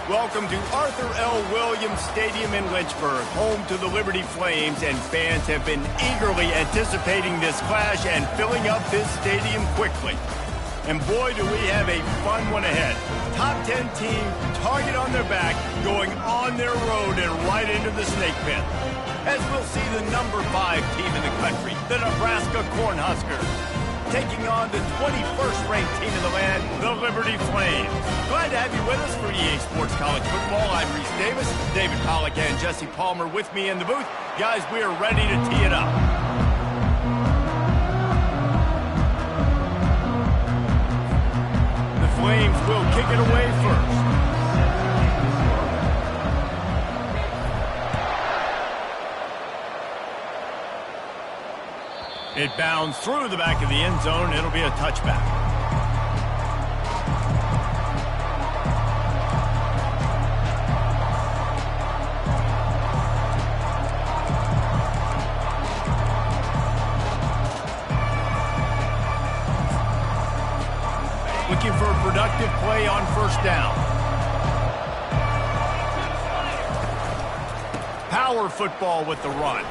Welcome to Arthur L. Williams Stadium in Lynchburg, home to the Liberty Flames, and fans have been eagerly anticipating this clash and filling up this stadium quickly. And boy, do we have a fun one ahead. Top 10 team, target on their back, going on their road and right into the snake pit. As we'll see the number 5 team in the country, the Nebraska Cornhuskers, taking on the 21st ranked team in the land, the Liberty Flames. Glad to have you with us for EA Sports College Football. I'm Reese Davis, David Pollack and Jesse Palmer with me in the booth. Guys, we are ready to tee it up. The Flames will kick it away first. It bounds through the back of the end zone. It'll be a touchback. Looking for a productive play on first down. Power football with the run.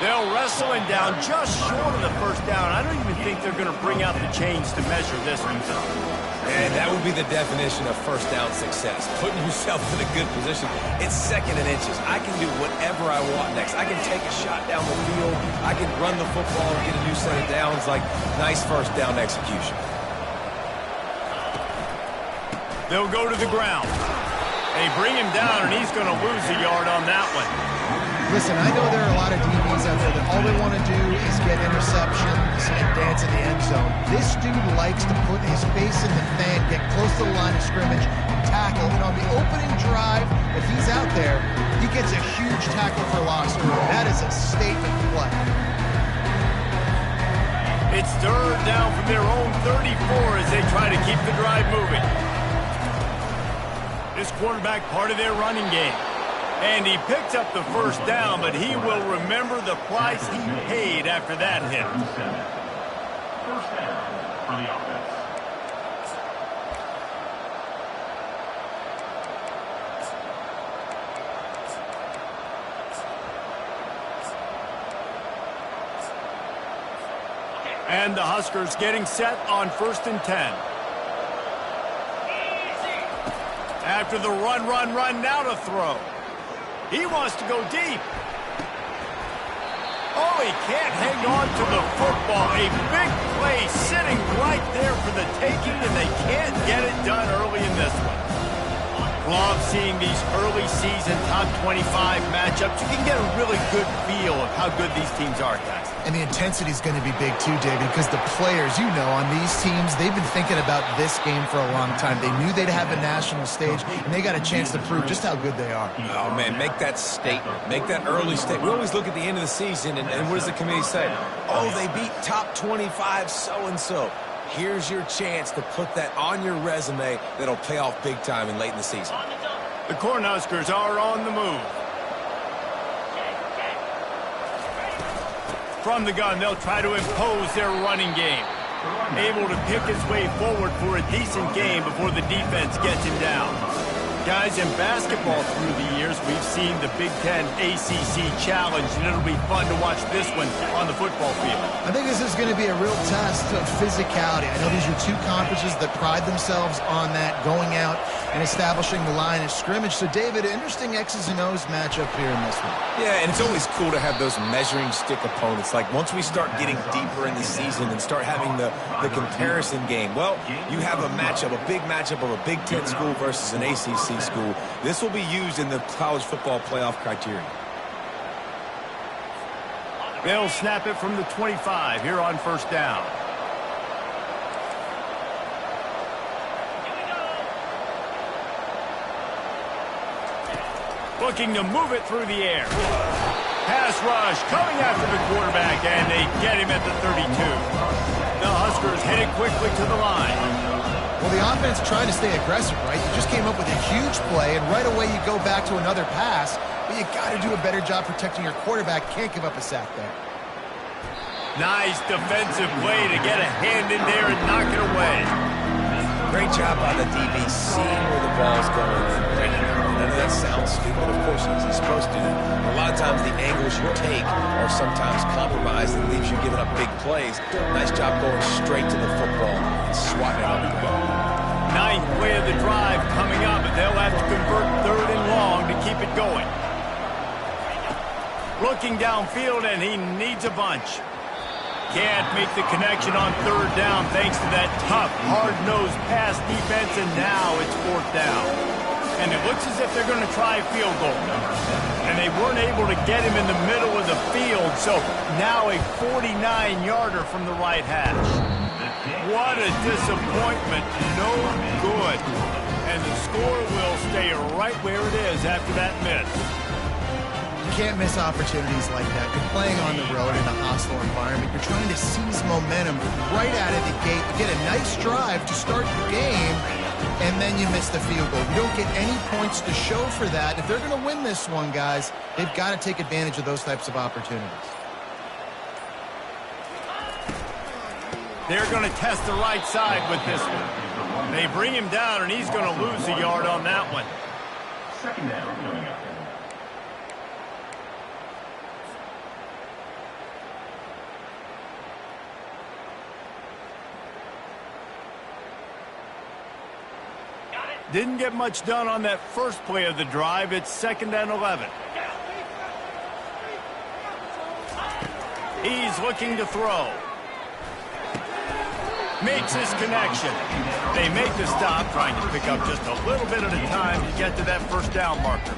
They'll wrestle him down just short of the first down. I don't even think they're going to bring out the chains to measure this one. And that would be the definition of first down success. Putting yourself in a good position. It's second and inches. I can do whatever I want next. I can take a shot down the field. I can run the football and get a new set of downs. Like, nice first down execution. They'll go to the ground. They bring him down, and he's going to lose a yard on that one. Listen, I know there are a lot of DBs out there that all they want to do is get interceptions and dance in the end zone. This dude likes to put his face in the fan, get close to the line of scrimmage, and tackle. And on the opening drive, if he's out there, he gets a huge tackle for loss. That is a statement play. It's third down from their own 34 as they try to keep the drive moving. This quarterback part of their running game. And he picked up the first down, but he will remember the price he paid after that hit. First down for the offense. And the Huskers getting set on 1st and 10. After the run, now to throw. He wants to go deep. Oh, he can't hang on to the football. A big play sitting right there for the taking, and they can't get it done early in this one. Love seeing these early season top 25 matchups. You can get a really good feel of how good these teams are, guys. And the intensity is going to be big too, David, because the players, you know, on these teams, they've been thinking about this game for a long time. They knew they'd have a national stage, and they got a chance to prove just how good they are. Oh, man, make that statement. Make that early statement. We always look at the end of the season, and what does the committee say? Oh, they beat top 25 so-and-so. Here's your chance to put that on your resume that'll pay off big time and late in the season. The Cornhuskers are on the move. From the gun, they'll try to impose their running game. Able to pick his way forward for a decent game before the defense gets him down. Guys, in basketball through the years, we've seen the Big Ten ACC Challenge, and it'll be fun to watch this one on the football field. I think this is going to be a real test of physicality. I know these are two conferences that pride themselves on that, going out and establishing the line of scrimmage. So, David, interesting X's and O's matchup here in this one. Yeah, and it's always cool to have those measuring stick opponents. Like, once we start getting deeper in the season and start having the comparison game, well, you have a matchup, a big matchup of a Big Ten school versus an ACC school. This will be used in the college football playoff criteria. They'll snap it from the 25 here on first down. Looking to move it through the air. Pass rush coming after the quarterback, and they get him at the 32. The Huskers headed quickly to the line. Well, the offense tried to stay aggressive, right? You just came up with a huge play, and right away you go back to another pass, but you got to do a better job protecting your quarterback. Can't give up a sack there. Nice defensive play to get a hand in there and knock it away. Great job by the DB seeing where the ball's going. I know that sounds stupid. Of course, he's supposed to. A lot of times the angles you take are sometimes compromised and leaves you giving up big plays. Nice job going straight to the football and swatting it on the ground. Ninth play of the drive coming up, and they'll have to convert 3rd and long to keep it going. Looking downfield, and he needs a bunch. Can't make the connection on 3rd down thanks to that tough, hard-nosed pass defense, and now it's 4th down. And it looks as if they're going to try a field goal. And they weren't able to get him in the middle of the field, so now a 49-yarder from the right hash. What a disappointment. No good. And the score will stay right where it is after that miss. You can't miss opportunities like that. You're playing on the road in a hostile environment. You're trying to seize momentum right out of the gate. You get a nice drive to start the game, and then you miss the field goal. You don't get any points to show for that. If they're going to win this one, guys, they've got to take advantage of those types of opportunities. They're going to test the right side with this one. They bring him down, and he's going to lose a yard on that one. Second down coming up. Didn't get much done on that first play of the drive. It's 2nd and 11. He's looking to throw. Makes his connection. They make the stop, trying to pick up just a little bit at a time to get to that 1st down marker.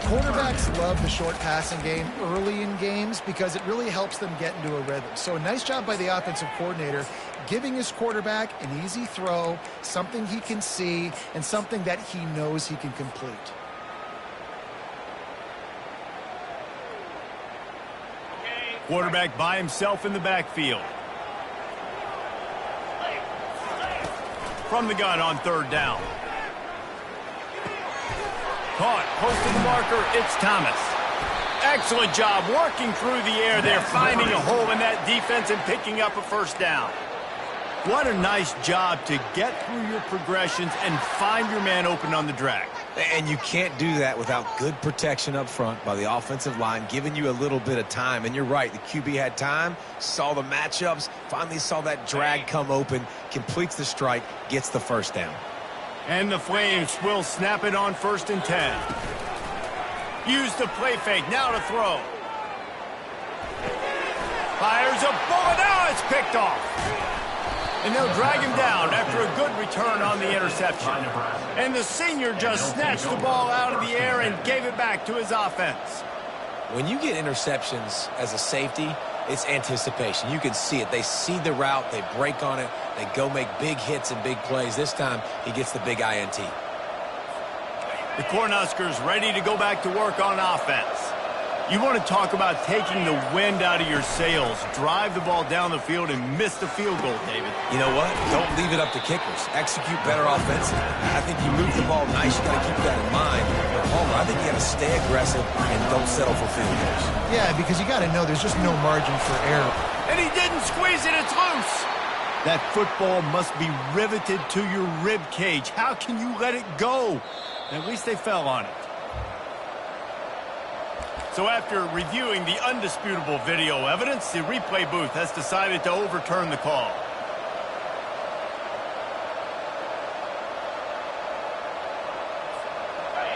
Quarterbacks love the short passing game early in games because it really helps them get into a rhythm. So a nice job by the offensive coordinator giving his quarterback an easy throw, something he can see, and something that he knows he can complete. Quarterback by himself in the backfield. From the gun on 3rd down. Caught, close to the marker, it's Thomas. Excellent job working through the air there, finding a hole in that defense and picking up a 1st down. What a nice job to get through your progressions and find your man open on the drag. And you can't do that without good protection up front by the offensive line, giving you a little bit of time. And you're right, the QB had time, saw the matchups, finally saw that drag come open, completes the strike, gets the 1st down. And the Flames will snap it on 1st and 10. Use the play fake, now to throw. Fires a bullet, now it's picked off. And they'll drag him down after a good return on the interception. And the senior just snatched the ball out of the air and gave it back to his offense. When you get interceptions as a safety, it's anticipation. You can see it. They see the route, they break on it, they go make big hits and big plays. This time, he gets the big INT. The Cornhuskers ready to go back to work on offense. You want to talk about taking the wind out of your sails. Drive the ball down the field and miss the field goal, David. You know what? Don't leave it up to kickers. Execute better offensively. I think you move the ball nice. You got to keep that in mind. But Homer, I think you got to stay aggressive and don't settle for field goals. Yeah, because you got to know there's just no margin for error. And he didn't squeeze it. It's loose. That football must be riveted to your rib cage. How can you let it go? At least they fell on it. So after reviewing the undisputable video evidence, the replay booth has decided to overturn the call.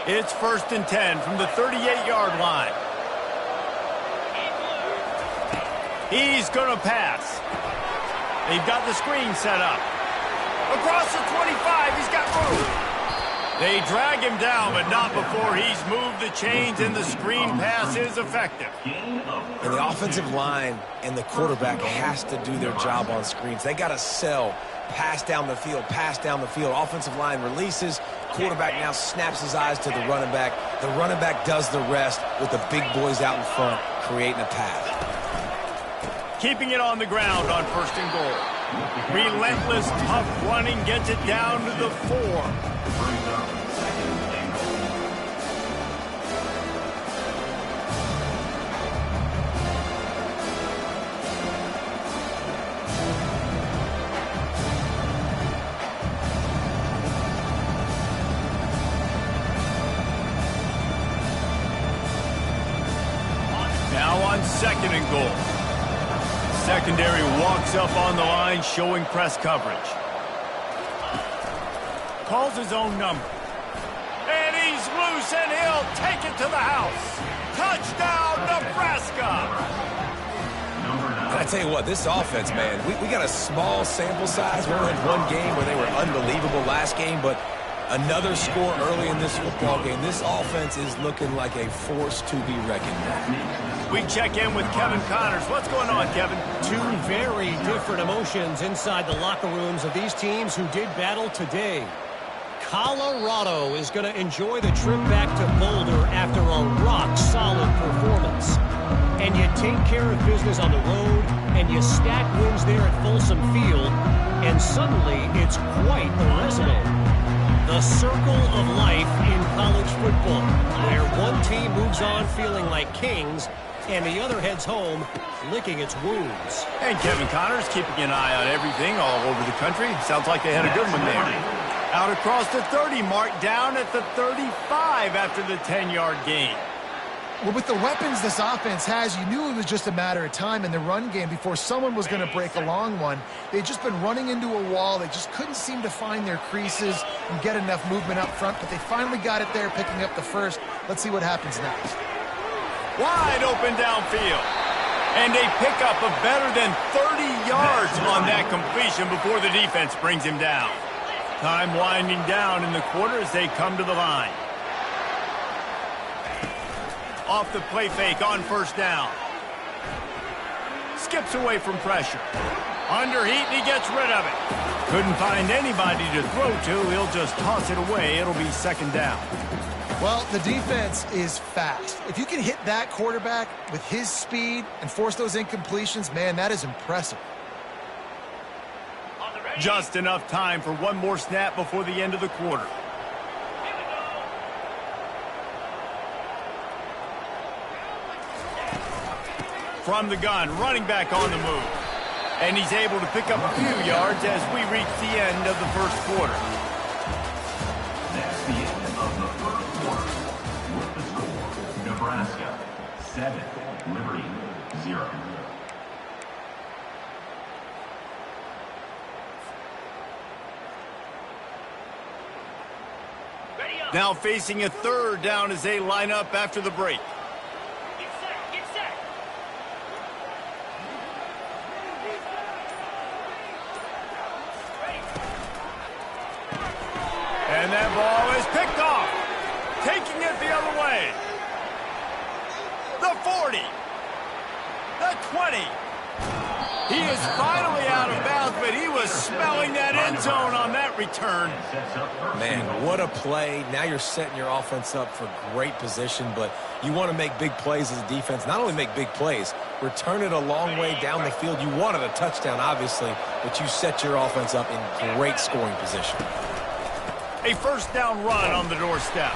It's 1st and 10 from the 38-yard line. He's going to pass. They've got the screen set up. Across the 25, he's got room. They drag him down, but not before he's moved the chains, and the screen pass is effective. And the offensive line and the quarterback has to do their job on screens. They got to sell, pass down the field, pass down the field. Offensive line releases. Quarterback now snaps his eyes to the running back. The running back does the rest with the big boys out in front, creating a path. Keeping it on the ground on 1st and goal. Relentless, tough running gets it down to the 4. Now on 2nd and goal. Secondary walks up on the line, showing press coverage. Calls his own number. And he's loose, and he'll take it to the house. Touchdown, Nebraska! And I tell you what, this offense, man, we got a small sample size. We only had one game where they were unbelievable last game, but another score early in this football game. This offense is looking like a force to be reckoned with. We check in with Kevin Connors. What's going on, Kevin? Two very different emotions inside the locker rooms of these teams who did battle today. Colorado is going to enjoy the trip back to Boulder after a rock-solid performance. And you take care of business on the road, and you stack wins there at Folsom Field, and suddenly it's quite a resume. The circle of life in college football, where one team moves on feeling like kings, and the other heads home licking its wounds. And Kevin Connors keeping an eye on everything all over the country. Sounds like they had a good one there. Out across the 30 mark, down at the 35 after the 10-yard gain. Well, with the weapons this offense has, you knew it was just a matter of time in the run game before someone was going to break a long one. They'd just been running into a wall. They just couldn't seem to find their creases and get enough movement up front, but they finally got it there, picking up the first. Let's see what happens next. Wide open downfield. And a pickup of better than 30 yards on that completion before the defense brings him down. Time winding down in the quarter as they come to the line. Off the play fake on 1st down. Skips away from pressure. Under heat, and he gets rid of it. Couldn't find anybody to throw to. He'll just toss it away. It'll be 2nd down. Well, the defense is fast. If you can hit that quarterback with his speed and force those incompletions, man, that is impressive. Just enough time for one more snap before the end of the quarter. From the gun, running back on the move. And he's able to pick up a few yards as we reach the end of the 1st quarter. That's the end of the 1st quarter. With the score, Nebraska 7, Liberty 0. Now facing a 3rd down as they line up after the break. And that ball is picked off. Taking it the other way. The 40. The 20. He is finally out of bounds, but but he was smelling that end zone on that return. Man, what a play. Now you're setting your offense up for great position, but you want to make big plays as a defense. Not only make big plays, return it a long way down the field. You wanted a touchdown, obviously, but you set your offense up in great scoring position. A first down run on the doorstep.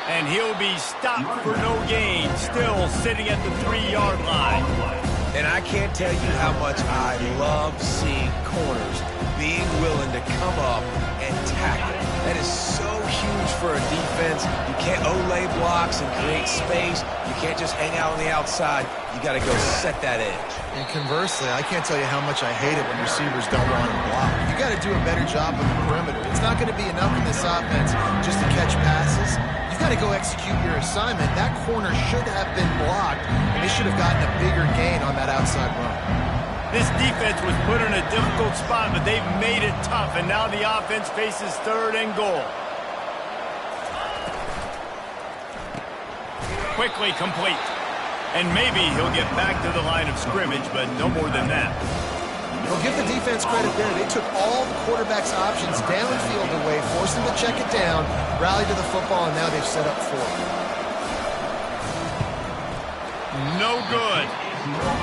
And he'll be stopped for no gain, still sitting at the 3-yard line. And I can't tell you how much I love seeing corners being willing to come up and tackle. That is so huge for a defense. You can't olay blocks and create space. You can't just hang out on the outside. You got to go set that edge. And conversely, I can't tell you how much I hate it when receivers don't want to block. You got to do a better job on the perimeter. It's not going to be enough in this offense just to catch passes. You got to go execute your assignment. That corner should have been blocked, and they should have gotten a bigger gain on that outside run. This defense was put in a difficult spot, but they've made it tough, and now the offense faces 3rd and goal. Quickly complete. And maybe he'll get back to the line of scrimmage, but no more than that. Well, give the defense credit there. They took all the quarterback's options downfield away, forced him to check it down, rallied to the football, and now they've set up 4. No good.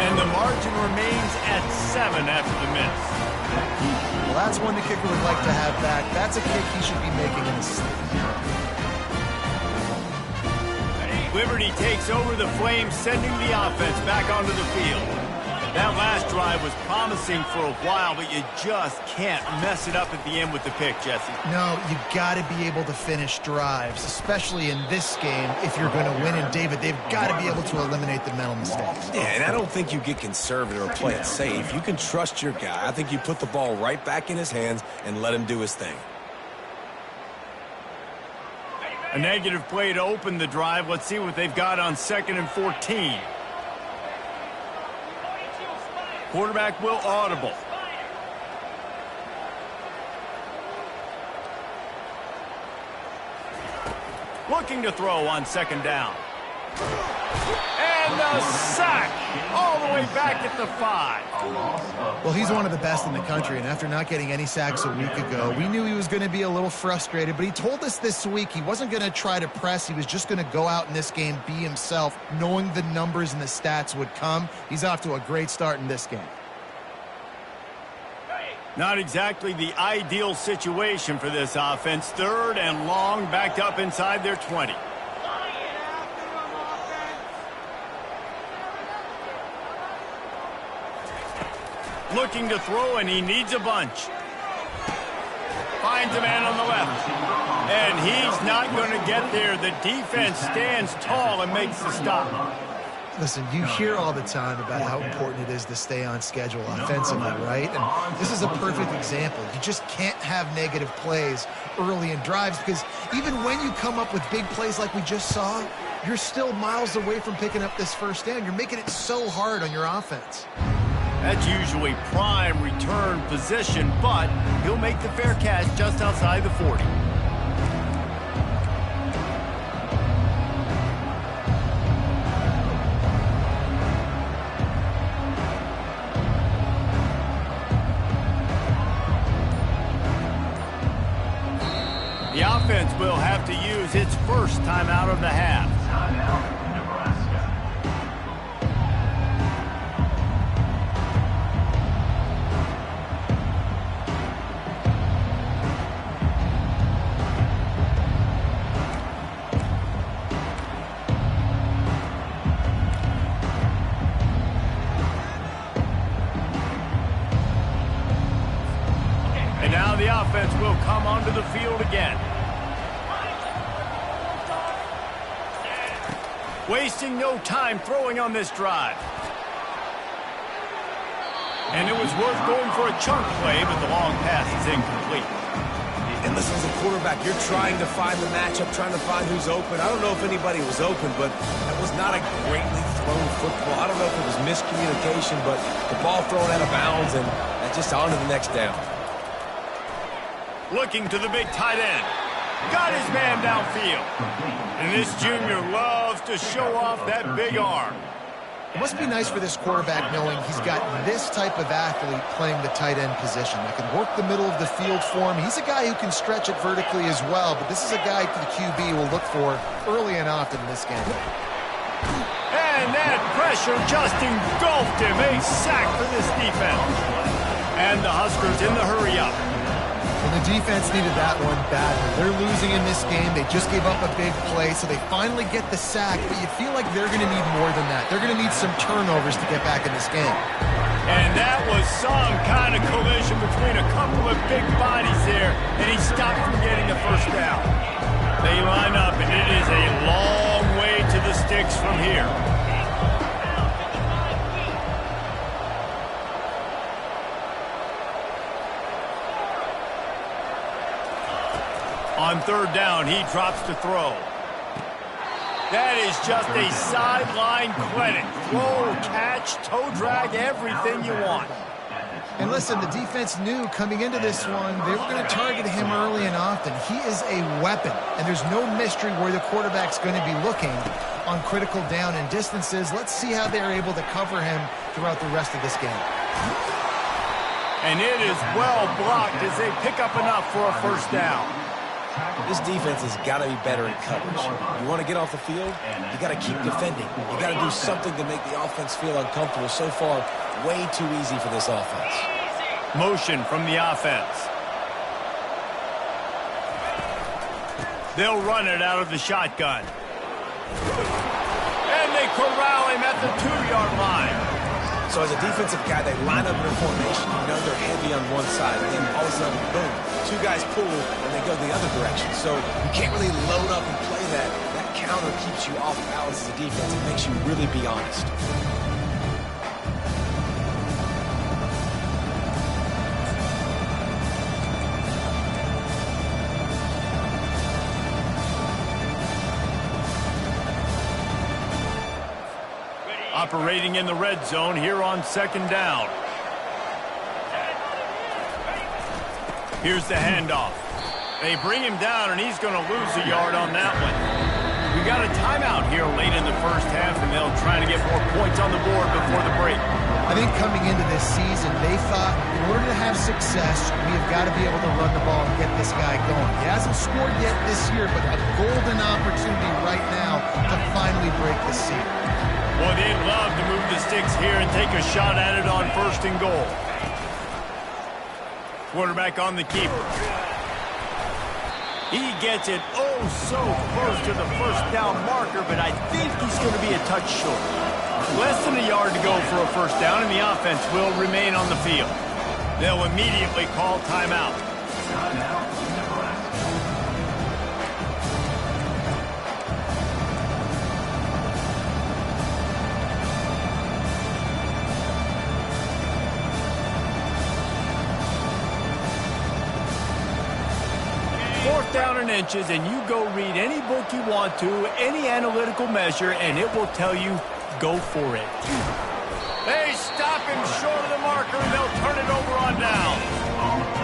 And the margin remains at 7 after the miss. Well, that's one the kicker would like to have back. That's a kick he should be making in the stadium. Liberty takes over the Flames, sending the offense back onto the field. That last drive was promising for a while, but you just can't mess it up at the end with the pick, Jesse. No, you got to be able to finish drives, especially in this game. If you're going to win, and David, they've got to be able to eliminate the mental mistakes. Yeah, and I don't think you get conservative or play it safe. You can trust your guy. I think you put the ball right back in his hands and let him do his thing. A negative play to open the drive. Let's see what they've got on 2nd and 14. Quarterback will audible. Looking to throw on 2nd down. And the sack all the way back at the 5. Well, he's one of the best in the country, and after not getting any sacks a week ago, we knew he was going to be a little frustrated, but he told us this week he wasn't going to try to press. He was just going to go out in this game, be himself, knowing the numbers and the stats would come. He's off to a great start in this game. Not exactly the ideal situation for this offense. 3rd and long, backed up inside their 20. Looking to throw, and he needs a bunch. Finds a man on the left. And he's not going to get there. The defense stands tall and makes the stop. Listen, you hear all the time about how important it is to stay on schedule offensively, right? And this is a perfect example. You just can't have negative plays early in drives because even when you come up with big plays like we just saw, you're still miles away from picking up this first down. You're making it so hard on your offense. That's usually prime return position, but he'll make the fair catch just outside the 40. The offense will have to use its first timeout of the half. Timeout, Nebraska. And now the offense will come onto the field again. Wasting no time throwing on this drive. And it was worth going for a chunk play, but the long pass is incomplete. And listen, as a quarterback, you're trying to find the matchup, trying to find who's open. I don't know if anybody was open, but that was not a greatly thrown football. I don't know if it was miscommunication, but the ball thrown out of bounds and just on to the next down. Looking to the big tight end. Got his man downfield. And this junior loves to show off that big arm. It must be nice for this quarterback knowing he's got this type of athlete playing the tight end position that can work the middle of the field for him. He's a guy who can stretch it vertically as well, but this is a guy the QB will look for early and often in this game. And that pressure just engulfed him. A sack for this defense. And the Huskers in the hurry-up. And the defense needed that one badly. They're losing in this game. They just gave up a big play, so they finally get the sack, but you feel like they're going to need more than that. They're going to need some turnovers to get back in this game. And that was some kind of collision between a couple of big bodies there, and he stopped from getting the first down. They line up, and it is a long way to the sticks from here. On third down, he drops to throw. That is just a sideline clinic. Throw, catch, toe drag, everything you want. And listen, the defense knew coming into this one, they were going to target him early and often. He is a weapon, and there's no mystery where the quarterback's going to be looking on critical down and distances. Let's see how they're able to cover him throughout the rest of this game. And it is well blocked as they pick up enough for a first down. This defense has got to be better in coverage. You want to get off the field, you got to keep defending. You got to do something to make the offense feel uncomfortable. So far, way too easy for this offense. Motion from the offense. They'll run it out of the shotgun. And they corral him at the 2-yard line. So as a defensive guy, they line up in a formation. You know they're heavy on one side, and then all of a sudden, boom, 2 guys pull, and they go the other direction. So you can't really load up and play that. That counter keeps you off balance as a defense. It makes you really be honest. Operating in the red zone here on second down. Here's the handoff. They bring him down, and he's going to lose a yard on that one. We got a timeout here late in the first half, and they'll try to get more points on the board before the break. I think coming into this season, they thought in order to have success, we have got to be able to run the ball and get this guy going. He hasn't scored yet this year, but a golden opportunity right now to finally break the seal. Well, they'd love to move the sticks here and take a shot at it on first and goal. Quarterback on the keeper. He gets it oh so close to the first down marker, but I think he's going to be a touch short. Less than a yard to go for a first down, and the offense will remain on the field. They'll immediately call timeout. Fourth down and inches, and you go read any book you want to, any analytical measure, and it will tell you, go for it. They stop him short of the marker, and they'll turn it over on down.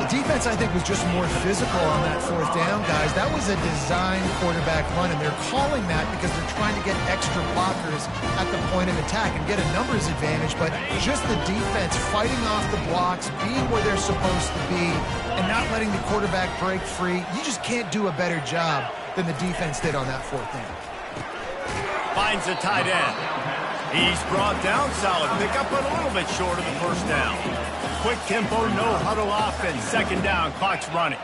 The defense, I think, was just more physical on that fourth down, guys. That was a designed quarterback run, and they're calling that because they're trying to get extra blockers at the point of attack and get a numbers advantage, but just the defense fighting off the blocks, being where they're supposed to be, and not letting the quarterback break free. You just can't do a better job than the defense did on that fourth down. Finds the tight end. He's brought down solid pickup, but a little bit short of the first down. Quick tempo, no huddle offense. Second down, clock's running.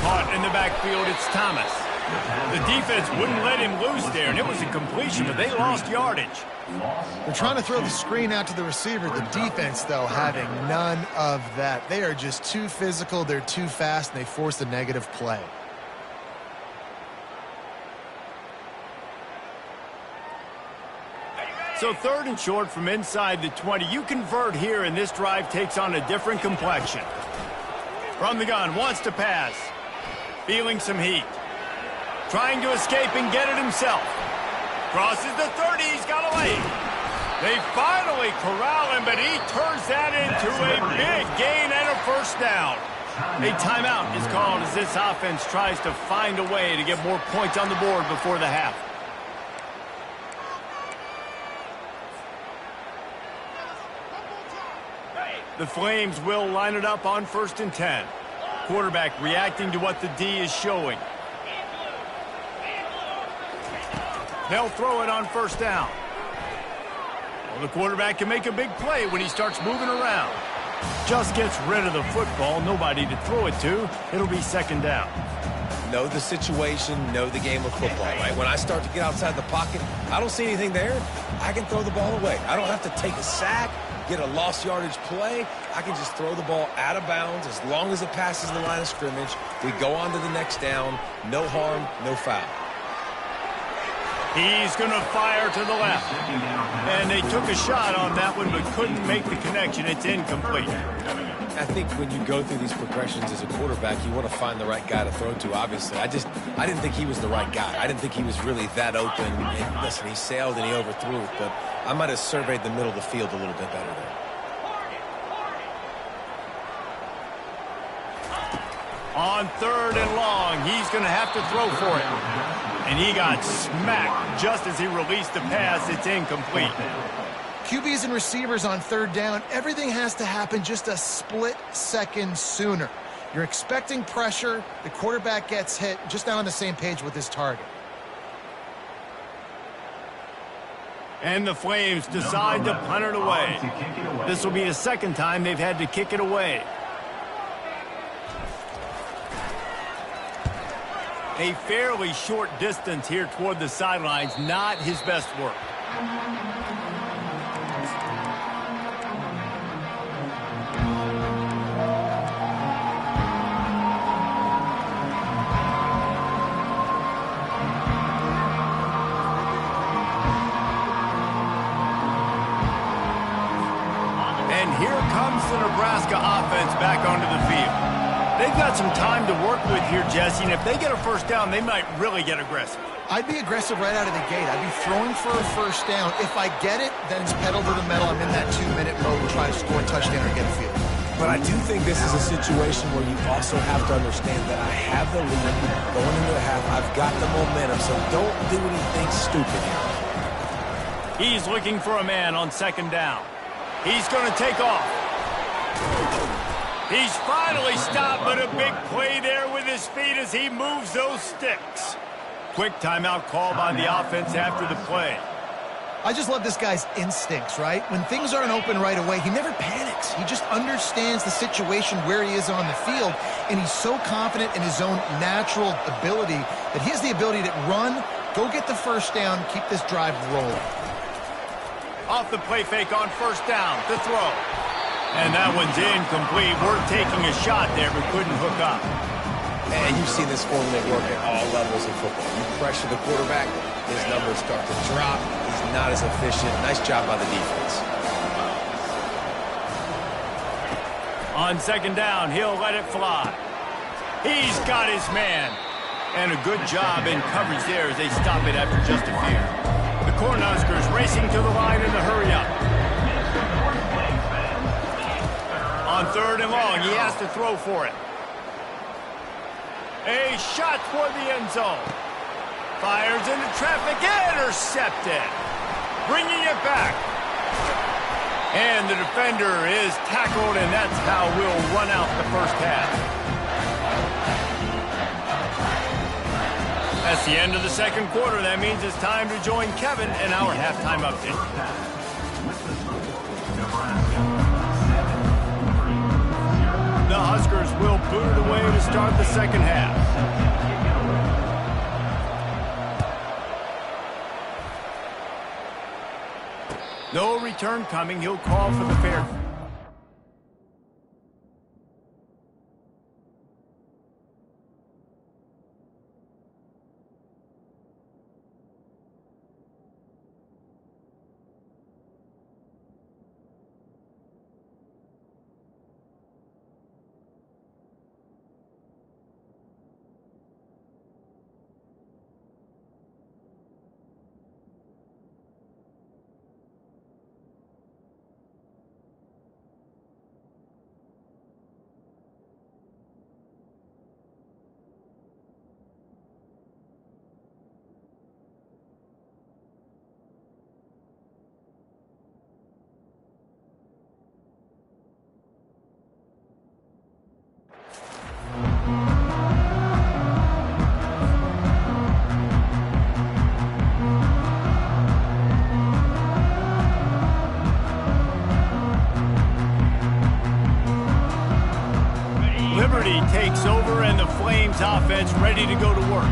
Caught in the backfield, it's Thomas. The defense wouldn't let him loose there, and it was a completion, but they lost yardage. They're trying to throw the screen out to the receiver. The defense, though, having none of that. They are just too physical, they're too fast, and they force a negative play. So third and short from inside the 20. You convert here, and this drive takes on a different complexion. From the gun, wants to pass. Feeling some heat. Trying to escape and get it himself. Crosses the 30, he's got away. They finally corral him, but he turns that into a big gain and a first down. A timeout is called as this offense tries to find a way to get more points on the board before the half. The Flames will line it up on 1st and 10. Quarterback reacting to what the D is showing. They'll throw it on 1st down. Well, the quarterback can make a big play when he starts moving around. Just gets rid of the football, nobody to throw it to. It'll be 2nd down. Know the situation, know the game of football, right? When I start to get outside the pocket, I don't see anything there, I can throw the ball away. I don't have to take a sack, get a lost yardage play. I can just throw the ball out of bounds as long as it passes the line of scrimmage. We go on to the next down. No harm, no foul. He's going to fire to the left. And they took a shot on that one but couldn't make the connection. It's incomplete. I think when you go through these progressions as a quarterback, you want to find the right guy to throw to, obviously. I didn't think he was the right guy. I didn't think he was really that open. And listen, he sailed and he overthrew it, but I might have surveyed the middle of the field a little bit better there. On 3rd and long, he's going to have to throw for it. And he got smacked just as he released the pass. It's incomplete. QBs and receivers on 3rd down, everything has to happen just a split second sooner. You're expecting pressure, the quarterback gets hit, just not on the same page with his target. And the Flames decide to punt it away. This will be the 2nd time they've had to kick it away. A fairly short distance here toward the sidelines, not his best work. And here comes the Nebraska offense back onto the field. They've got some time to work with here, Jesse, and if they get a 1st down, they might really get aggressive. I'd be aggressive right out of the gate. I'd be throwing for a 1st down. If I get it, then it's pedal to the metal. I'm in that 2-minute mode and try to score a touchdown or get a field. But I do think this is a situation where you also have to understand that I have the lead going into the half. I've got the momentum, so don't do anything stupid here. He's looking for a man on 2nd down. He's going to take off. He's finally stopped, but a big play there with his feet as he moves those sticks. Quick timeout call by the offense after the play. I just love this guy's instincts, right? When things aren't open right away, he never panics. He just understands the situation where he is on the field, and he's so confident in his own natural ability that he has the ability to run, go get the 1st down, keep this drive rolling. Off the play fake on 1st down, the throw. And that one's incomplete. We're taking a shot there, but couldn't hook up. And you've seen this formula work at all levels of football. You pressure the quarterback, his numbers start to drop. He's not as efficient. Nice job by the defense. On 2nd down, he'll let it fly. He's got his man. And a good job in coverage there as they stop it after just a few. The Cornhuskers racing to the line in the hurry-up. On 3rd and long, he has to throw for it. A shot toward the end zone. Fires into traffic, intercepted. Bringing it back. And the defender is tackled, and that's how we'll run out the 1st half. That's the end of the 2nd quarter. That means it's time to join Kevin in our halftime update. The Huskers will boot it away to start the 2nd half. No return coming. He'll call for the fair. takes over, and the Flames offense ready to go to work.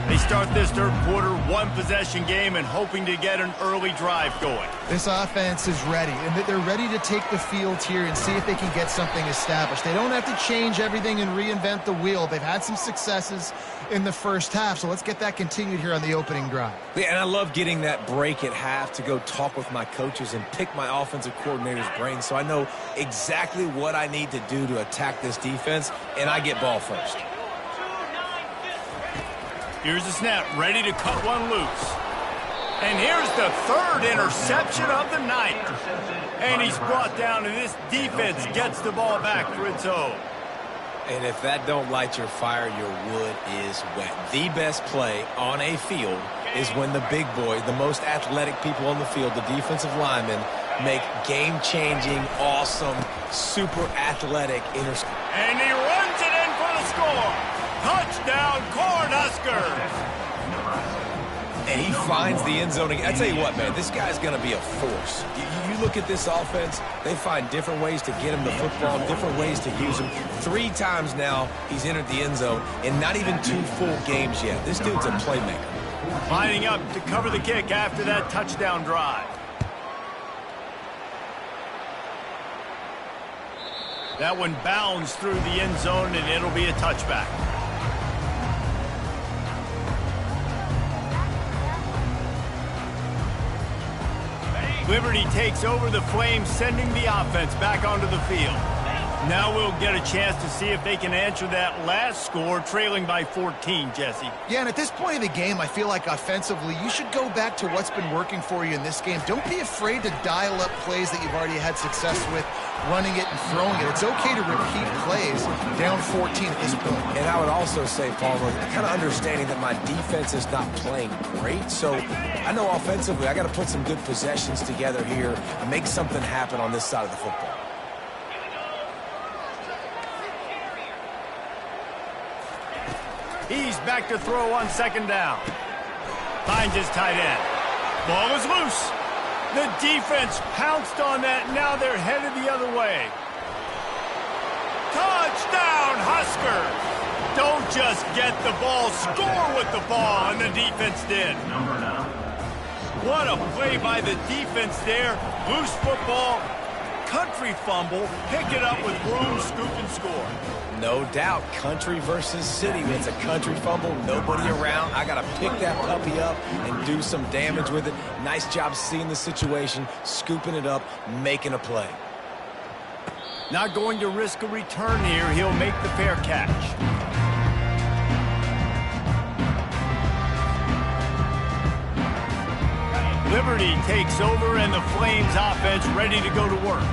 They start this third quarter one-possession game and hoping to get an early drive going. This offense is ready, and they're ready to take the field here and see if they can get something established. They don't have to change everything and reinvent the wheel. They've had some successes in the first half, so let's get that continued here on the opening drive. Yeah, and I love getting that break at half to go talk with my coaches and pick my offensive coordinator's brain so I know exactly what I need to do to attack this defense, and I get ball first. Here's the snap, ready to cut one loose. And here's the third interception of the night. And he's brought down, and this defense gets the ball back for its own. And if that don't light your fire, your wood is wet. The best play on a field is when the big boy, the most athletic people on the field, the defensive linemen, make game-changing, awesome, super athletic interceptions. And he runs it in for the score. Touchdown, Cornhuskers! And he finds the end zone. I tell you what, man, this guy's going to be a force. You look at this offense, they find different ways to get him the football, different ways to use him. 3 times now he's entered the end zone, and not even 2 full games yet. This dude's a playmaker. Lining up to cover the kick after that touchdown drive. That one bounds through the end zone, and it'll be a touchback. Liberty takes over, the Flames sending the offense back onto the field. Now we'll get a chance to see if they can answer that last score, trailing by 14, Jesse. Yeah, and at this point of the game, I feel like offensively, you should go back to what's been working for you in this game. Don't be afraid to dial up plays that you've already had success with, running it and throwing it. It's okay to repeat plays down 14 at this point. And I would also say, Palmer, kind of understanding that my defense is not playing great, so I know offensively I got to put some good possessions together here and make something happen on this side of the football. He's back to throw on second down. Finds his tight end. Ball is loose. The defense pounced on that. Now they're headed the other way. Touchdown, Huskers! Don't just get the ball, score with the ball, and the defense did. What a play by the defense there. Loose football, country fumble, pick it up with room, scoop, and score. No doubt, country versus city. When it's a country fumble, nobody around. I got to pick that puppy up and do some damage with it. Nice job seeing the situation, scooping it up, making a play. Not going to risk a return here. He'll make the fair catch. Liberty takes over, and the Flames offense ready to go to work.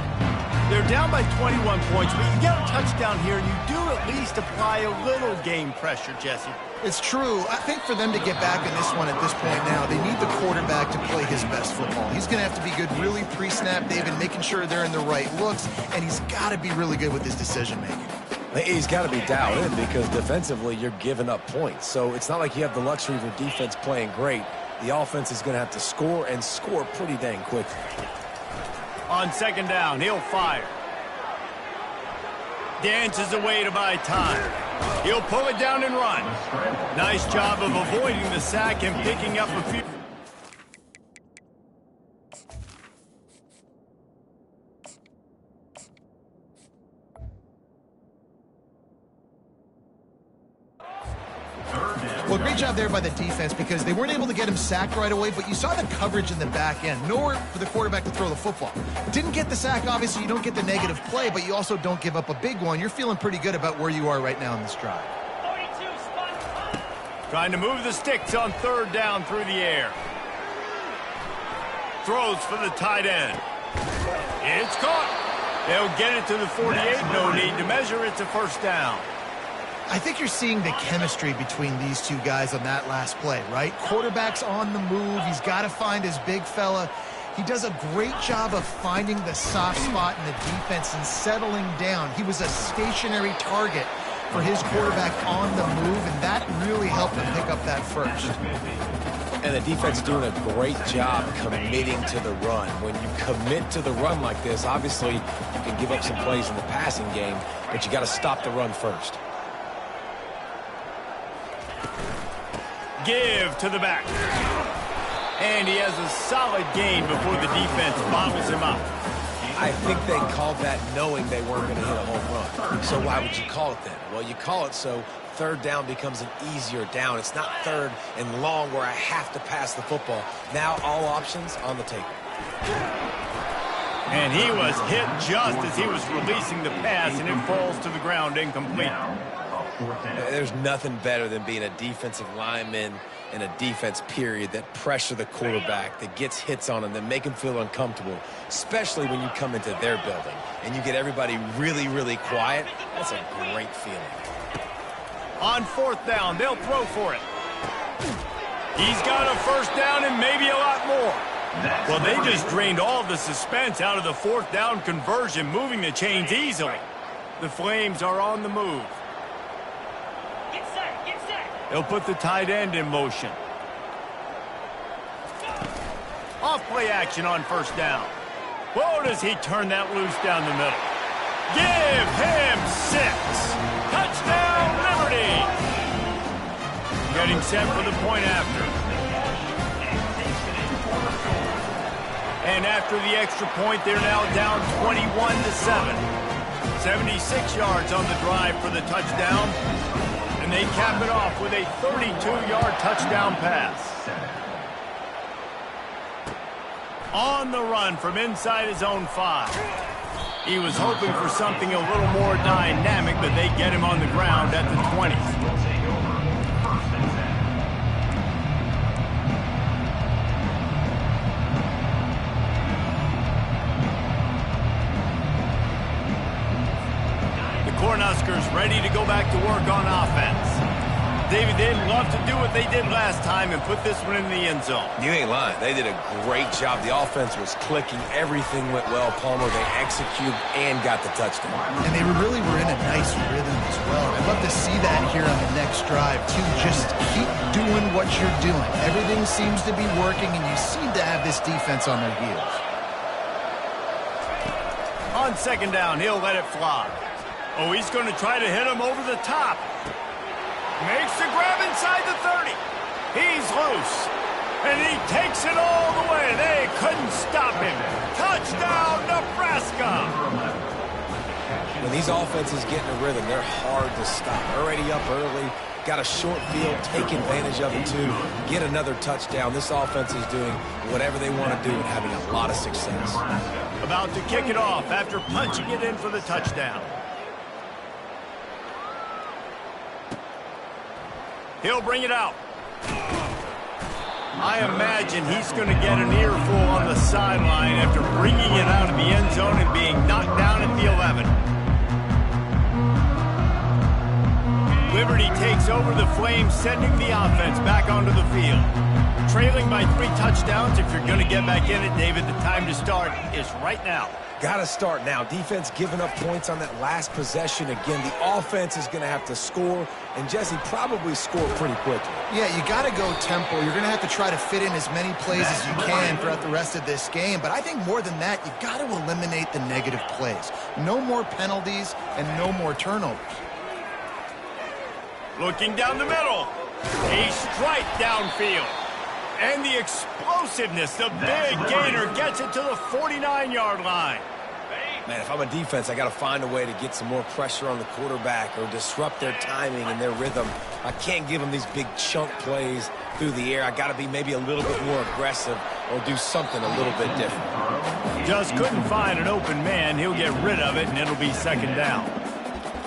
They're down by 21 points, but you get a touchdown here, and you do at least apply a little game pressure, Jesse. It's true. I think for them to get back in this one at this point now, they need the quarterback to play his best football. He's going to have to be good really pre-snap, David, making sure they're in the right looks, and he's got to be really good with his decision-making. He's got to be dialed in because defensively you're giving up points. So it's not like you have the luxury of your defense playing great. The offense is going to have to score and score pretty dang quickly. On second down, he'll fire. Dances away to buy time. He'll pull it down and run. Nice job of avoiding the sack and picking up a few. Well, great job there by the defense because they weren't able to get him sacked right away, but you saw the coverage in the back end. Nowhere for the quarterback to throw the football. Didn't get the sack, obviously. You don't get the negative play, but you also don't give up a big one. You're feeling pretty good about where you are right now in this drive. Trying to move the sticks on third down through the air. Throws for the tight end. It's caught. They'll get it to the 48. No need to measure. It's a first down. I think you're seeing the chemistry between these two guys on that last play, right? Quarterback's on the move. He's got to find his big fella. He does a great job of finding the soft spot in the defense and settling down. He was a stationary target for his quarterback on the move, and that really helped him pick up that first. And the defense doing a great job committing to the run. When you commit to the run like this, obviously you can give up some plays in the passing game, but you got to stop the run first. Give to the back. And he has a solid gain before the defense bottles him up. I think they called that knowing they weren't going to hit a home run. So why would you call it then? Well, you call it so third down becomes an easier down. It's not third and long where I have to pass the football. Now all options on the table. And he was hit just as he was releasing the pass, and it falls to the ground incomplete. There's nothing better than being a defensive lineman in a defense period that pressure the quarterback, that gets hits on him, that make him feel uncomfortable, especially when you come into their building and you get everybody really, really quiet. That's a great feeling. On fourth down, they'll throw for it. He's got a first down and maybe a lot more. Well, they just drained all the suspense out of the fourth down conversion, moving the chains easily. The Flames are on the move. They'll put the tight end in motion. Off play action on first down. Whoa, does he turn that loose down the middle. Give him 6. Touchdown, Liberty. Getting set for the point after. And after the extra point, they're now down 21-7. 76 yards on the drive for the touchdown. And they cap it off with a 32-yard touchdown pass. On the run from inside his own 5. He was hoping for something a little more dynamic, but they get him on the ground at the 20. Cornhuskers ready to go back to work on offense. David, they'd love to do what they did last time and put this one in the end zone. You ain't lying. They did a great job. The offense was clicking. Everything went well, Palmer. They executed and got the touchdown. And they really were in a nice rhythm as well. I'd love to see that here on the next drive, too. Just keep doing what you're doing. Everything seems to be working, and you seem to have this defense on their heels. On second down, he'll let it fly. Oh, he's going to try to hit him over the top. Makes the grab inside the 30. He's loose. And he takes it all the way. They couldn't stop him. Touchdown, Nebraska. When these offenses get in a rhythm, they're hard to stop. Already up early. Got a short field. Take advantage of it, too. Get another touchdown. This offense is doing whatever they want to do and having a lot of success. About to kick it off after punching it in for the touchdown. He'll bring it out. I imagine he's going to get an earful on the sideline after bringing it out of the end zone and being knocked down at the 11. Liberty takes over the Flames, sending the offense back onto the field. Trailing by 3 touchdowns. If you're going to get back in it, David, the time to start is right now. Got to start now. Defense giving up points on that last possession. Again, the offense is going to have to score, and Jesse probably score pretty quickly. Yeah, you got to go tempo. You're going to have to try to fit in as many plays as you can throughout the rest of this game. But I think more than that, you got to eliminate the negative plays. No more penalties and no more turnovers. Looking down the middle. A strike downfield. And the explosiveness, the big gainer gets it to the 49-yard line. Man, if I'm a defense, I got to find a way to get some more pressure on the quarterback or disrupt their timing and their rhythm. I can't give them these big chunk plays through the air. I got to be maybe a little bit more aggressive or do something a little bit different. Just couldn't find an open man. He'll get rid of it, and it'll be second down.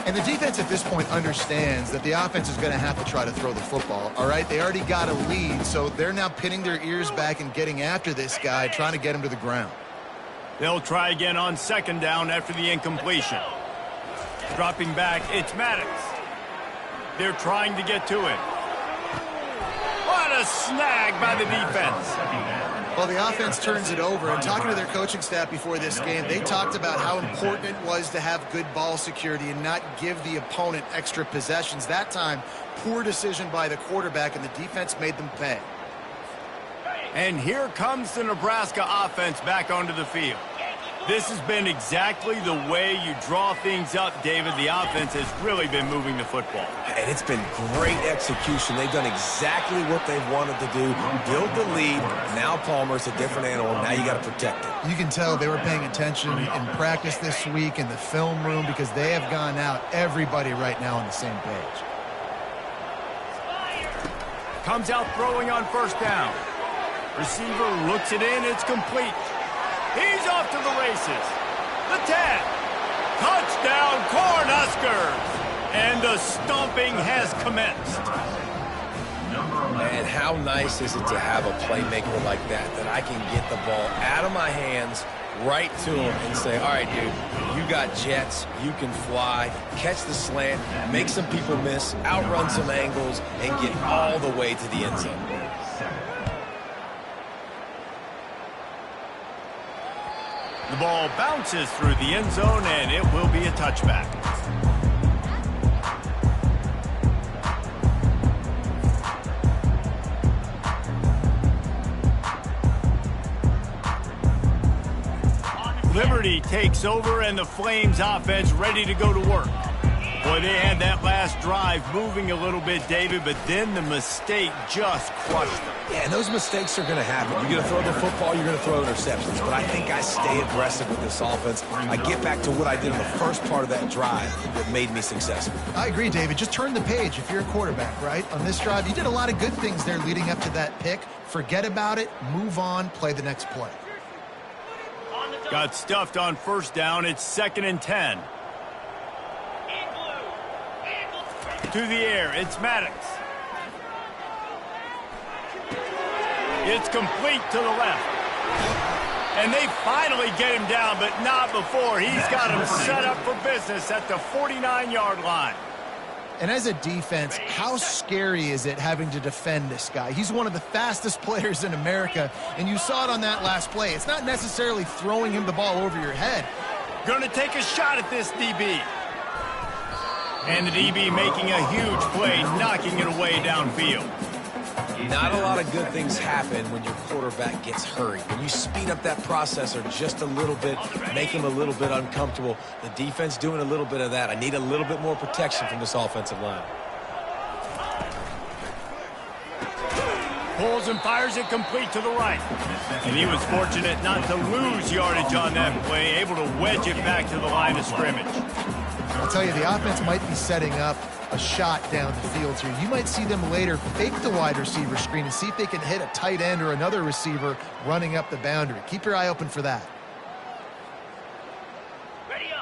And the defense at this point understands that the offense is going to have to try to throw the football, all right? They already got a lead, so they're now pinning their ears back and getting after this guy, trying to get him to the ground. They'll try again on second down after the incompletion. Dropping back, it's Maddox. They're trying to get to it. What a snag by the defense. Well, the offense turns it over, and talking to their coaching staff before this game, they talked about how important it was to have good ball security and not give the opponent extra possessions. That time, poor decision by the quarterback, and the defense made them pay. And here comes the Nebraska offense back onto the field. This has been exactly the way you draw things up, David. The offense has really been moving the football. And it's been great execution. They've done exactly what they've wanted to do. Build the lead. Now Palmer's a different animal. Now you got to protect it. You can tell they were paying attention in practice this week in the film room because they have gone out, everybody right now on the same page. Comes out throwing on first down. Receiver looks it in. It's complete. He's off to the races. The 10. Touchdown, Cornhuskers. And the stomping has commenced. And how nice is it to have a playmaker like that I can get the ball out of my hands right to him and say, all right, dude, you got jets, you can fly, catch the slant, make some people miss, outrun some angles, and get all the way to the end zone. The ball bounces through the end zone, and it will be a touchback. Liberty takes over, and the Flames offense ready to go to work. Boy, they had that last drive moving a little bit, David, but then the mistake just crushed them. Yeah, and those mistakes are going to happen. You're going to throw the football, you're going to throw interceptions. But I think I stay aggressive with this offense. I get back to what I did in the first part of that drive that made me successful. I agree, David. Just turn the page if you're a quarterback, right? On this drive, you did a lot of good things there leading up to that pick. Forget about it, move on, play the next play. Got stuffed on first down. It's 2nd and 10. To the air, it's Maddox. It's complete to the left. And they finally get him down, but not before. He's got him set up for business at the 49-yard line. And as a defense, how scary is it having to defend this guy? He's one of the fastest players in America, and you saw it on that last play. It's not necessarily throwing him the ball over your head. Going to take a shot at this DB. And the DB making a huge play, knocking it away downfield. Not a lot of good things happen when your quarterback gets hurried. When you speed up that processor just a little bit, make him a little bit uncomfortable. The defense doing a little bit of that. I need a little bit more protection from this offensive line. Pulls and fires it complete to the right. And he was fortunate not to lose yardage on that play, able to wedge it back to the line of scrimmage. I'll tell you, the offense might be setting up a shot down the field here. You might see them later fake the wide receiver screen and see if they can hit a tight end or another receiver running up the boundary. Keep your eye open for that.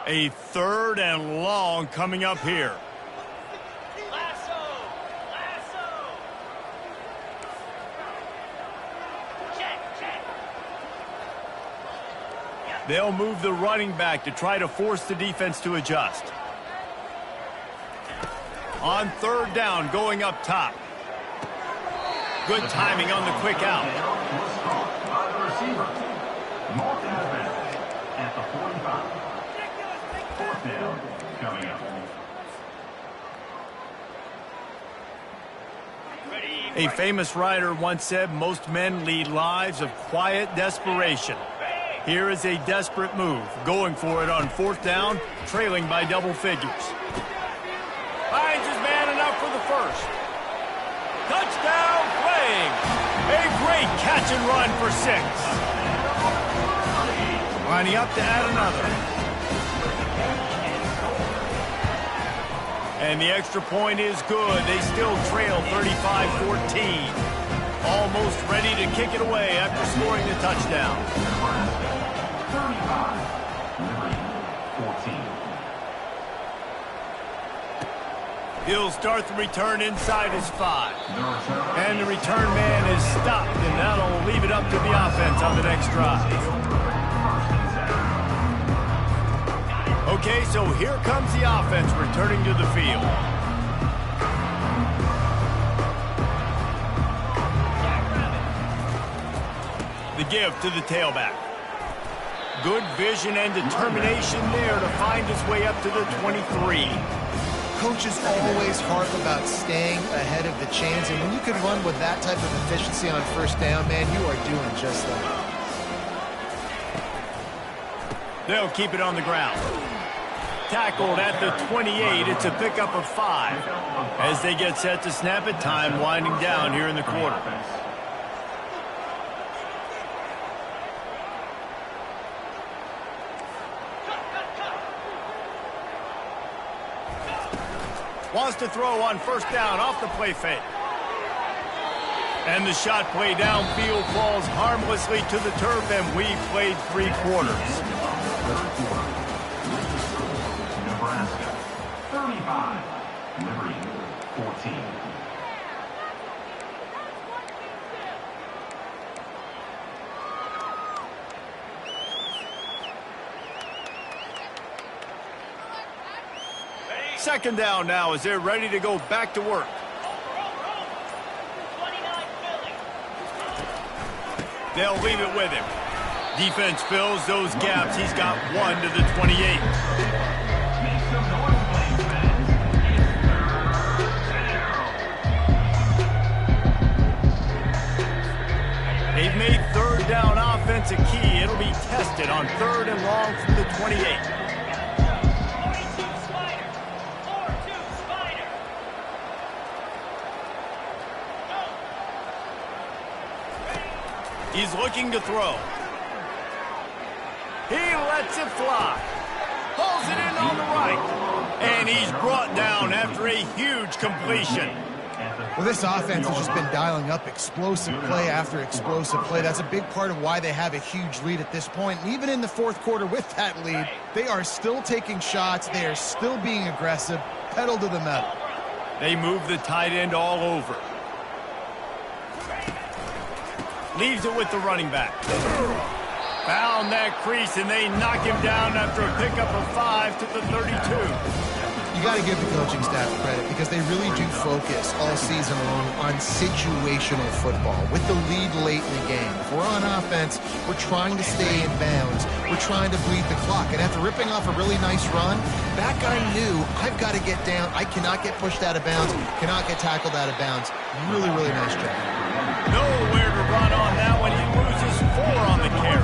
A 3rd and long coming up here. They'll move the running back to try to force the defense to adjust. On 3rd down, going up top. Good timing on the quick out. At the 45. 4th down coming up. A famous writer once said, most men lead lives of quiet desperation. Here is a desperate move, going for it on 4th down, trailing by double figures. Finds his man enough for the first. Touchdown, Flames! A great catch and run for 6. Lining up to add another. And the extra point is good. They still trail 35-14. Almost ready to kick it away after scoring the touchdown. 14. He'll start the return inside his 5. And the return man is stopped, and that'll leave it up to the offense on the next drive. Okay, so here comes the offense returning to the field. The give to the tailback. Good vision and determination there to find his way up to the 23. Coaches always harp about staying ahead of the chains, and when you can run with that type of efficiency on 1st down, man, you are doing just that. They'll keep it on the ground. Tackled at the 28. It's a pickup of 5. As they get set to snap it, time winding down here in the quarter. Wants to throw on first down off the play fake. And the shot play downfield falls harmlessly to the turf, and we played 3 quarters. Nebraska 35, Liberty 14. Second down now as they're ready to go back to work. They'll leave it with him. Defense fills those gaps. He's got 1 to the 28. Make some noise, Flames fans. It's They've made third down offense a key. It'll be tested on 3rd and long from the 28. He's looking to throw. He lets it fly. Pulls it in on the right. And he's brought down after a huge completion. Well, this offense has just been dialing up explosive play after explosive play. That's a big part of why they have a huge lead at this point. And even in the 4th quarter with that lead, they are still taking shots. They are still being aggressive, pedal to the metal. They move the tight end all over. Leaves it with the running back. Found that crease, and they knock him down after a pickup of 5 to the 32. You got to give the coaching staff credit because they really do focus all season long on situational football with the lead late in the game. If we're on offense, we're trying to stay in bounds. We're trying to bleed the clock. And after ripping off a really nice run, that guy knew, I've got to get down. I cannot get pushed out of bounds, cannot get tackled out of bounds. Really, really nice job. Nowhere to run on that one. He loses 4 on the carry.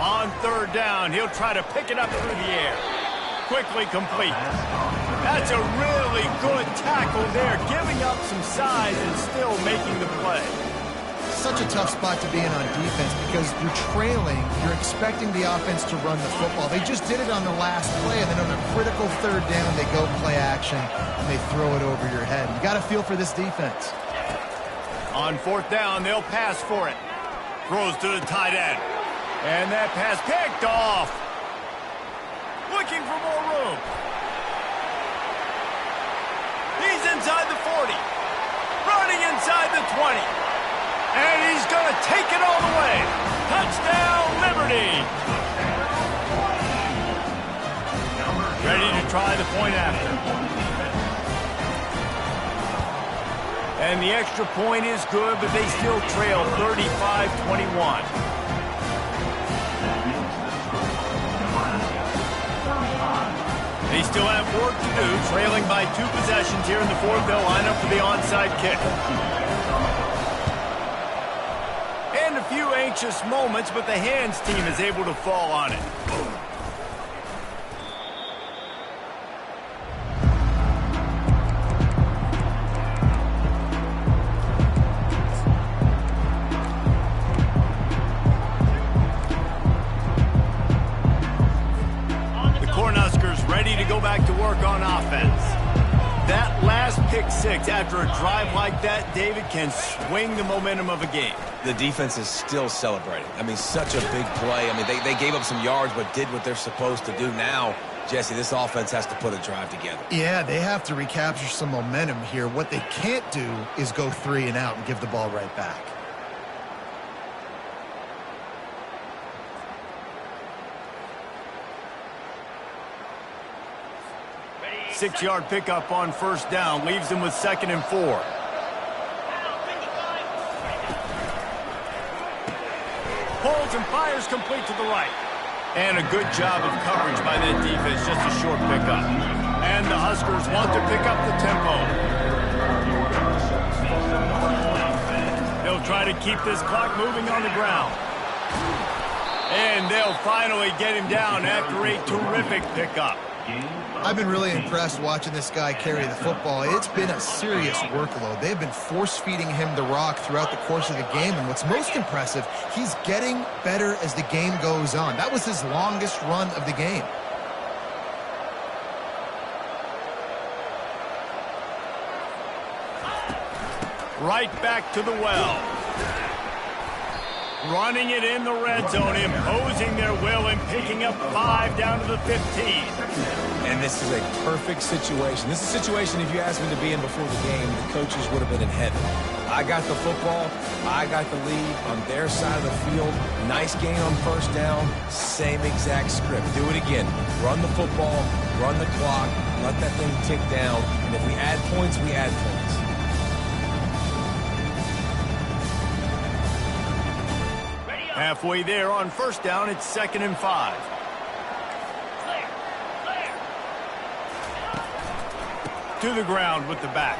On 3rd down, he'll try to pick it up through the air. Quickly complete. That's a really good tackle there, giving up some size and still making the play. Such a tough spot to be in on defense because you're trailing, you're expecting the offense to run the football. They just did it on the last play, and then on a critical 3rd down, they go play action, and they throw it over your head. You got to feel for this defense. On 4th down, they'll pass for it. Throws to the tight end. And that pass picked off. Looking for more room. He's inside the 40. Running inside the 20. And he's going to take it all the way. Touchdown, Liberty. Ready to try the point after. And the extra point is good, but they still trail 35-21. They still have work to do, trailing by 2 possessions here in the 4th. They'll line up for the onside kick. And a few anxious moments, but the hands team is able to fall on it. Ready to go back to work on offense. That last pick 6 after a drive like that, David, can swing the momentum of a game. The defense is still celebrating. I mean, such a big play. I mean, they gave up some yards but did what they're supposed to do. Now, Jesse, this offense has to put a drive together. Yeah, they have to recapture some momentum here. What they can't do is go 3 and out and give the ball right back. 6-yard pickup on 1st down. Leaves them with 2nd and 4. Pulls and fires complete to the right. And a good job of coverage by that defense. Just a short pickup. And the Huskers want to pick up the tempo. They'll try to keep this clock moving on the ground. And they'll finally get him down after a terrific pickup. I've been really impressed watching this guy carry the football. It's been a serious workload. They've been force-feeding him the rock throughout the course of the game, and what's most impressive, he's getting better as the game goes on. That was his longest run of the game. Right back to the well. Running it in the red zone, imposing their will and picking up 5 down to the 15. And this is a perfect situation. This is a situation, if you asked me to be in before the game, the coaches would have been in heaven. I got the football. I got the lead on their side of the field. Nice gain on first down. Same exact script. Do it again. Run the football, run the clock, let that thing tick down. And if we add points, we add points. Halfway there on first down, it's 2nd and 5. To the ground with the back.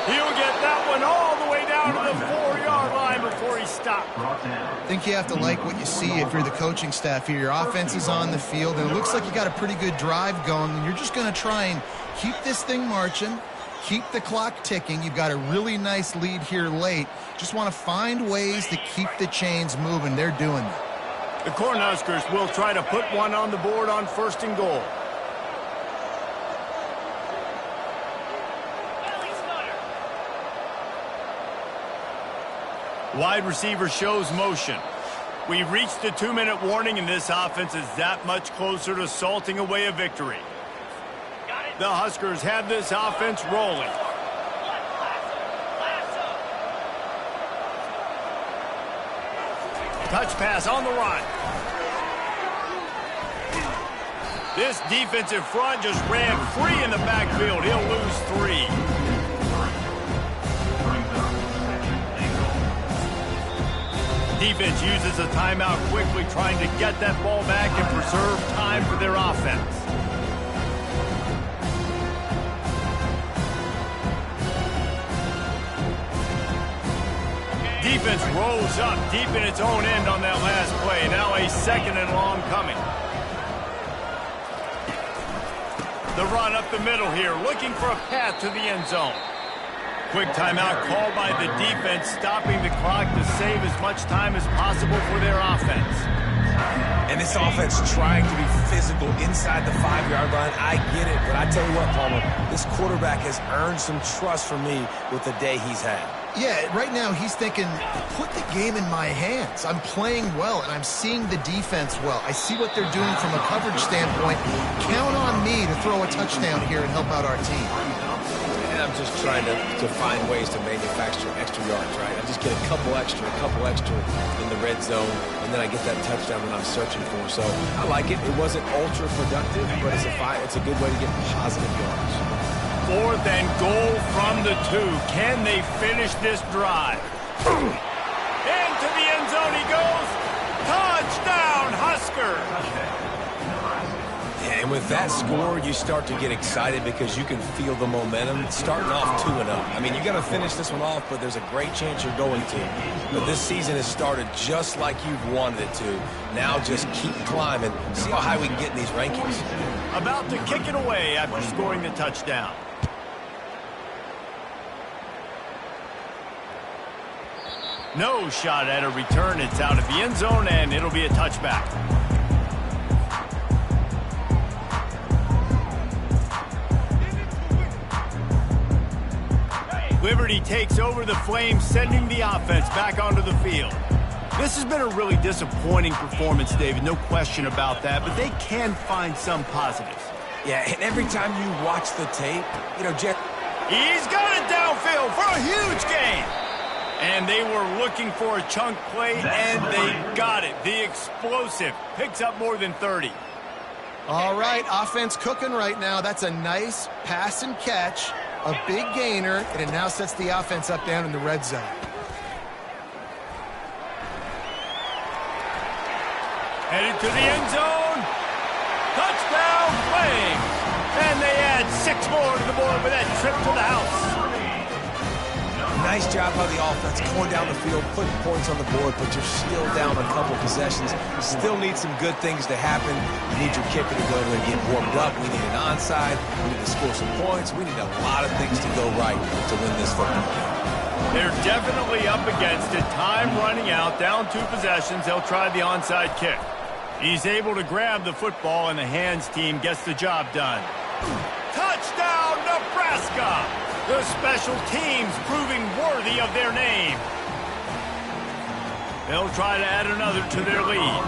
He'll get that one all the way down to the 4-yard line before he stopped. I think you have to like what you see if you're the coaching staff here. Your offense is on the field, and it looks like you got a pretty good drive going, and you're just going to try and keep this thing marching, keep the clock ticking. You've got a really nice lead here late. Just want to find ways to keep the chains moving. They're doing that. The Cornhuskers will try to put one on the board on 1st and goal. Wide receiver shows motion. We've reached the 2-minute warning, and this offense is that much closer to salting away a victory. The Huskers have this offense rolling. Touch pass on the run. This defensive front just ran free in the backfield. He'll lose 3. Defense uses a timeout quickly, trying to get that ball back and preserve time for their offense. Defense rolls up deep in its own end on that last play. Now a 2nd and long coming. The run up the middle here, looking for a path to the end zone. Quick timeout called by the defense, stopping the clock to save as much time as possible for their offense. And this offense trying to be physical inside the 5-yard line. I get it, but I tell you what, Palmer, this quarterback has earned some trust from me with the day he's had. Yeah, right now he's thinking, put the game in my hands. I'm playing well, and I'm seeing the defense well. I see what they're doing from a coverage standpoint. Count on me to throw a touchdown here and help out our team. And I'm just trying to find ways to manufacture extra yards, right? I just get a couple extra in the red zone, and then I get that touchdown that I'm searching for. So I like it. It wasn't ultra productive, but it's a good way to get positive yards. 4th and goal from the 2. Can they finish this drive? Into the end zone he goes. Touchdown, Huskers! And with that score, you start to get excited because you can feel the momentum starting off 2-0. I mean, you got to finish this one off, but there's a great chance you're going to. But this season has started just like you've wanted it to. Now just keep climbing. See how high we can get in these rankings. About to kick it away after scoring the touchdown. No shot at a return. It's out of the end zone, and it'll be a touchback. Liberty takes over the Flames, sending the offense back onto the field. This has been a really disappointing performance, David, no question about that, but they can find some positives. Yeah, and every time you watch the tape, you know, Jeff... He's got it downfield for a huge gain. And they were looking for a chunk play, and they got it. The explosive picks up more than 30. All right, offense cooking right now. That's a nice pass and catch, a big gainer, and it now sets the offense up down in the red zone. Headed to the end zone. Touchdown, Flames. And they add 6 more to the board with that trip to the house. Nice job by the offense, going down the field, putting points on the board, but you're still down a couple possessions. Still need some good things to happen. You need your kicker to go there and get warmed up. We need an onside. We need to score some points. We need a lot of things to go right to win this football game. They're definitely up against it. Time running out, down 2 possessions. They'll try the onside kick. He's able to grab the football, and the hands team gets the job done. Touchdown, Nebraska! The special teams proving worthy of their name. They'll try to add another to their lead.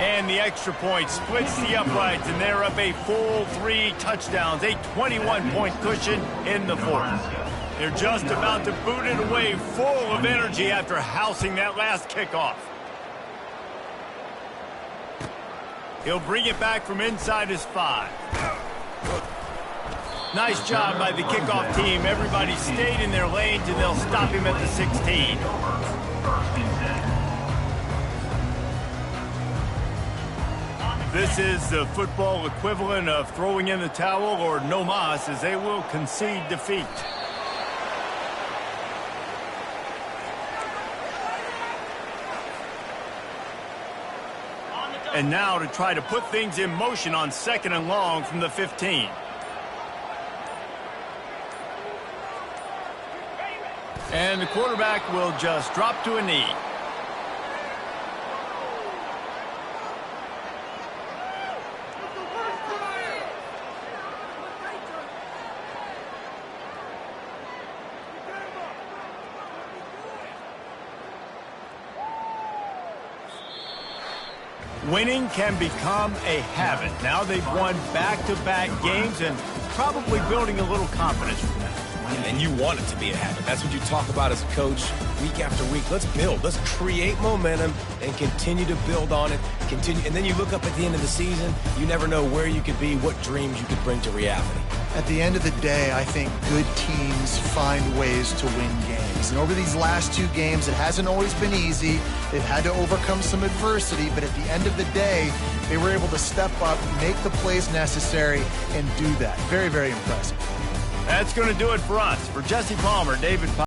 And the extra point splits the uprights, and they're up a full 3 touchdowns, a 21-point cushion in the 4th. They're just about to boot it away, full of energy after housing that last kickoff. He'll bring it back from inside his 5. Nice job by the kickoff team. Everybody stayed in their lanes, and they'll stop him at the 16. This is the football equivalent of throwing in the towel or no mas, as they will concede defeat. And now to try to put things in motion on 2nd and long from the 15. And the quarterback will just drop to a knee. Winning can become a habit. Now they've won back-to-back games and probably building a little confidence from that. And you want it to be a habit. That's what you talk about as a coach week after week. Let's build. Let's create momentum and continue to build on it. And then you look up at the end of the season, you never know where you could be, what dreams you could bring to reality. At the end of the day, I think good teams find ways to win games. And over these last 2 games, it hasn't always been easy. They've had to overcome some adversity, but at the end of the day, they were able to step up, make the plays necessary, and do that. Very, very impressive. That's going to do it for us. For Jesse Palmer, David